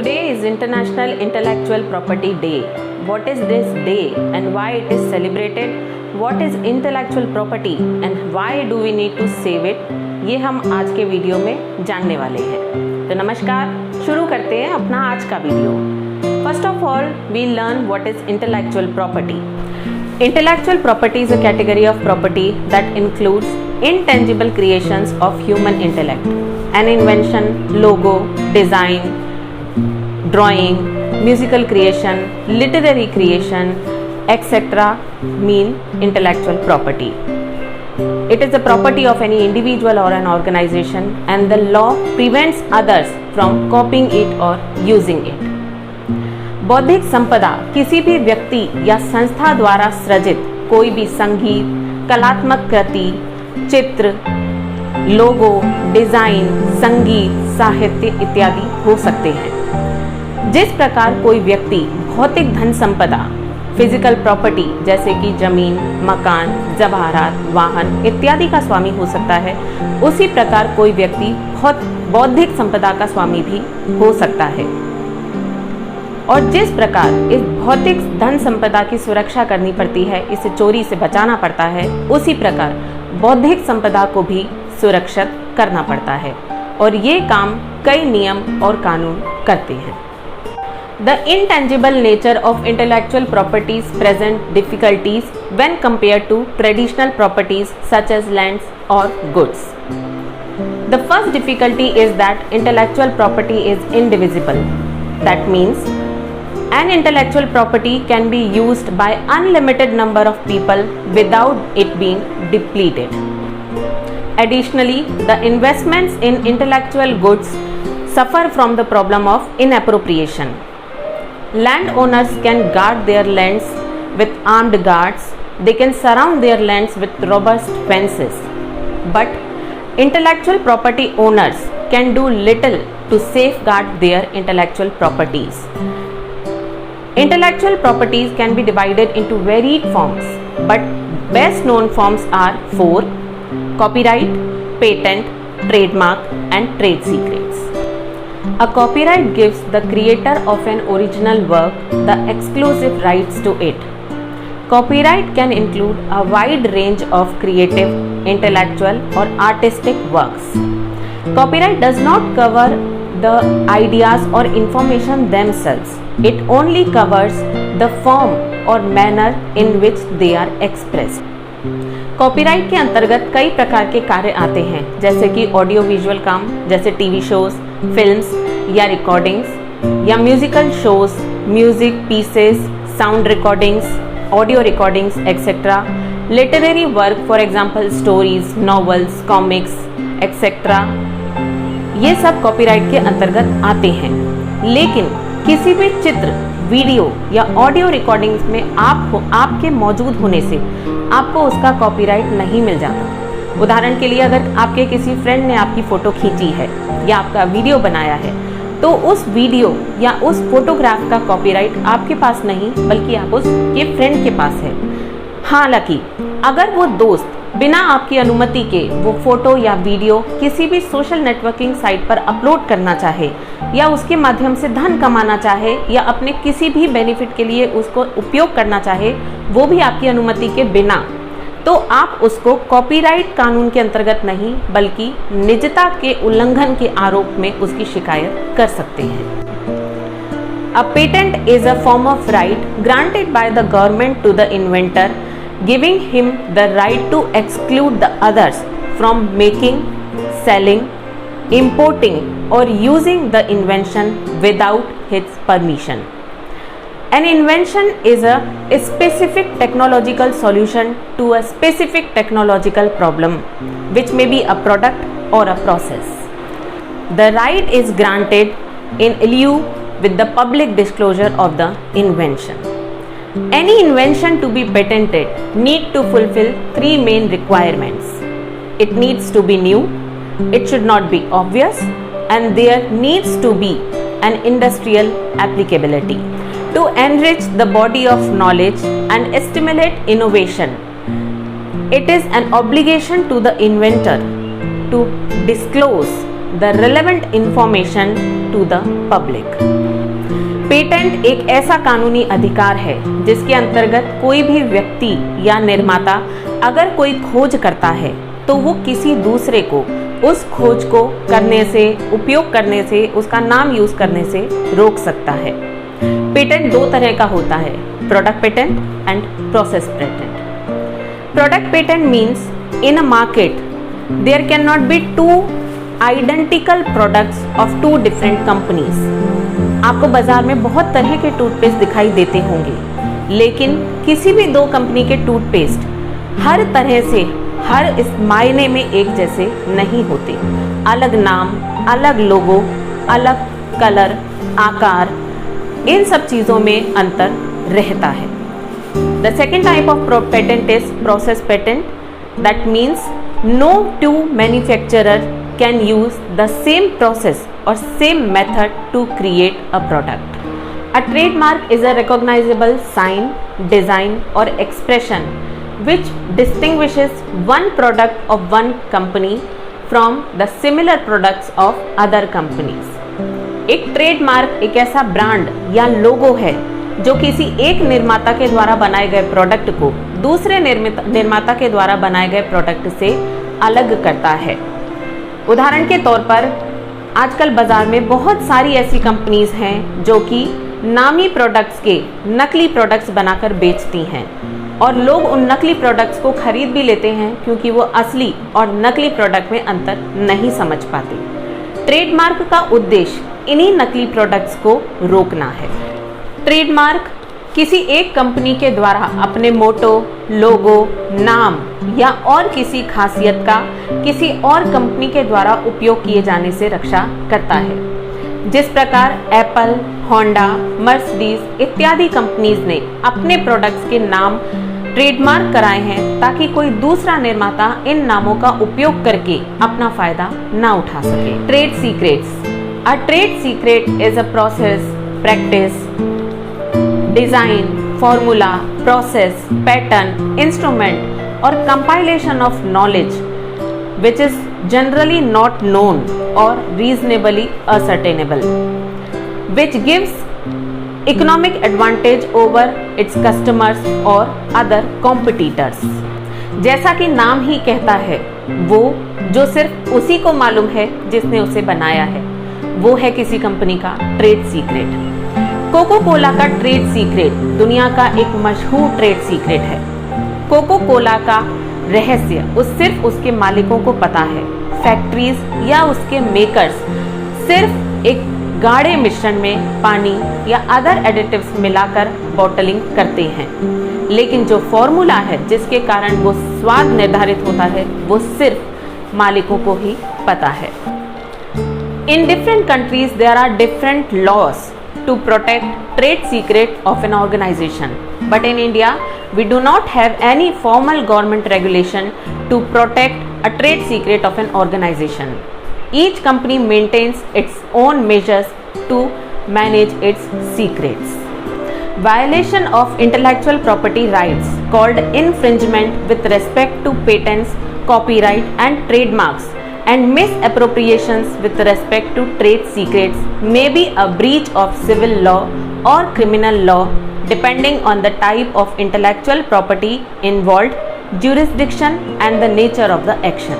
Today is International Intellectual Property Day. What is this day and why it is celebrated? What is intellectual property and why do we need to save it? ये हम आज के video में जानने वाले हैं। तो नमस्कार, शुरू करते हैं अपना आज का video. First of all, we learn what is intellectual property. Intellectual property is a category of property that includes intangible creations of human intellect. An invention, logo, design, drawing, musical creation, literary creation, etc. mean intellectual property. It is the property of any individual or an organization and the law prevents others from copying it or using it. बौद्धिक संपदा किसी भी व्यक्ति या संस्था द्वारा सृजित कोई भी संगीत, कलात्मक कृति, चित्र, लोगो, डिजाइन, संगीत, साहित्य इत्यादि हो सकते हैं। जिस प्रकार कोई व्यक्ति भौतिक धन संपदा, फिजिकल प्रॉपर्टी जैसे कि जमीन, मकान, जवाहरात, वाहन इत्यादि का स्वामी हो सकता है, उसी प्रकार कोई व्यक्ति बौद्धिक संपदा का स्वामी भी हो सकता है। और जिस प्रकार इस भौतिक धन संपदा की सुरक्षा करनी पड़ती है, इसे चोरी से बचाना पड़ता है, उसी प्रकार बौद्धिक संपदा को भी सुरक्षित करना पड़ता है और ये काम कई नियम और कानून करते हैं। The intangible nature of intellectual properties present difficulties when compared to traditional properties such as lands or goods. The first difficulty is that intellectual property is indivisible. That means an intellectual property can be used by unlimited number of people without it being depleted. Additionally, the investments in intellectual goods suffer from the problem of inappropriation. Landowners can guard their lands with armed guards. They can surround their lands with robust fences. But intellectual property owners can do little to safeguard their intellectual properties. Intellectual properties can be divided into varied forms, but best known forms are four: copyright, patent, trademark, and trade secrets. A copyright gives the creator of an original work the exclusive rights to it. Copyright can include a wide range of creative, intellectual, or artistic works. Copyright does not cover the ideas or information themselves. It only covers the form or manner in which they are expressed. Copyright के अंतर्गत कई प्रकार के कार्य आते हैं, जैसे कि ऑडियो विजुअल काम, जैसे टीवी शोज, फिल्म्स या रिकॉर्डिंग्स, या musical shows, music pieces, sound recordings, audio recordings etcetera, literary work for example stories, novels, comics etcetera, ये सब कॉपीराइट के अंतर्गत आते हैं। लेकिन किसी भी चित्र, वीडियो या ऑडियो रिकॉर्डिंग्स में आपके मौजूद होने से आपको उसका कॉपीराइट नहीं मिल जाता। उदाहरण के लिए, अगर आपके किसी फ्रेंड ने आपकी फ़ोटो खींची है या आपका वीडियो बनाया है, तो उस वीडियो या उस फोटोग्राफ का कॉपीराइट आपके पास नहीं, बल्कि आप उसके फ्रेंड के पास है। हालांकि अगर वो दोस्त बिना आपकी अनुमति के वो फोटो या वीडियो किसी भी सोशल नेटवर्किंग साइट पर अपलोड करना चाहे या उसके माध्यम से धन कमाना चाहे या अपने किसी भी बेनिफिट के लिए उसको उपयोग करना चाहे, वो भी आपकी अनुमति के बिना, तो आप उसको कॉपीराइट कानून के अंतर्गत नहीं बल्कि निजता के उल्लंघन के आरोप में उसकी शिकायत कर सकते हैं। A patent is a form of right granted by the government to the inventor, giving him the right to exclude the others from making, selling, importing or using the invention without his permission. An invention is a specific technological solution to a specific technological problem, which may be a product or a process. The right is granted in lieu with the public disclosure of the invention. Any invention to be patented need to fulfill three main requirements. It needs to be new, it should not be obvious, and there needs to be an industrial applicability. To enrich the body of knowledge and stimulate innovation, it is an obligation to the inventor to disclose the relevant information to the public. Patent एक ऐसा कानूनी अधिकार है जिसके अंतर्गत कोई भी व्यक्ति या निर्माता अगर कोई खोज करता है तो वो किसी दूसरे को उस खोज को करने से, उपयोग करने से, उसका नाम यूज करने से रोक सकता है। पेटेंट दो तरह का होता है, product patent and process patent. Product patent means in a market there can not be two identical products of two different companies. आपको बाजार में बहुत तरह के टूथपेस्ट दिखाई देते होंगे, लेकिन किसी भी दो कंपनी के टूथपेस्ट हर तरह से, हर इस मायने में एक जैसे नहीं होते। अलग नाम, अलग लोगो, अलग कलर, आकार, इन सब चीज़ों में अंतर रहता है। The second type of patent is process patent. That means no two manufacturer can use the same process or same method to create a product. A trademark is a recognizable sign, design or expression which distinguishes one product of one company from the similar products of other companies. एक trademark एक ऐसा brand या लोगो है जो किसी एक निर्माता के द्वारा बनाए गए प्रोडक्ट को दूसरे निर्माता के द्वारा बनाए गए प्रोडक्ट से अलग करता है। उदाहरण के तौर पर आजकल बाजार में बहुत सारी ऐसी कंपनीज हैं जो कि नामी प्रोडक्ट्स के नकली प्रोडक्ट्स बनाकर बेचती हैं और लोग उन नकली प्रोडक्ट्स को खरीद भी लेते हैं क्योंकि वो असली और नकली प्रोडक्ट में अंतर नहीं समझ पाते। ट्रेडमार्क का उद्देश्य इन्हीं नकली प्रोडक्ट्स को रोकना है। ट्रेडमार्क किसी एक कंपनी के द्वारा अपने मोटो, लोगो, नाम या और किसी खासियत का किसी और कंपनी के द्वारा उपयोग किए जाने से रक्षा करता है। जिस प्रकार एप्पल, होंडा, मर्सिडीज इत्यादि कंपनीज ने अपने प्रोडक्ट्स के नाम ट्रेडमार्क कराए हैं ताकि कोई दूसरा निर्माता इन नामों का उपयोग करके अपना फायदा ना उठा सके। Trade secrets. A trade secret is a process, practice, design, formula, process, pattern, instrument or compilation of knowledge which is generally not known or reasonably ascertainable, which gives economic advantage over its customers or other competitors. जैसा कि नाम ही कहता है, वो जो सिर्फ उसी को मालूम है जिसने उसे बनाया है, वो है किसी कंपनी का ट्रेड सीक्रेट। कोको कोला का ट्रेड सीक्रेट दुनिया का एक मशहूर ट्रेड सीक्रेट है। कोको कोला का रहस्य सिर्फ उसके मालिकों को पता है। फैक्ट्रीज या उसके मेकर्स सिर्फ एक गाढ़े मिश्रण में पानी या अदर एडिटिव्स मिलाकर बॉटलिंग करते हैं, लेकिन जो फॉर्मूला है जिसके कारण वो स्वाद निर्धारित होता है वो सिर्फ मालिकों को ही पता है। In different countries there are different laws to protect trade secret of an organization, but in India we do not have any formal government regulation to protect a trade secret of an organization. Each company maintains its own measures to manage its secrets. Violation of intellectual property rights called infringement with respect to patents, copyright and trademarks and misappropriations with respect to trade secrets may be a breach of civil law or criminal law depending on the type of intellectual property involved, jurisdiction and the nature of the action.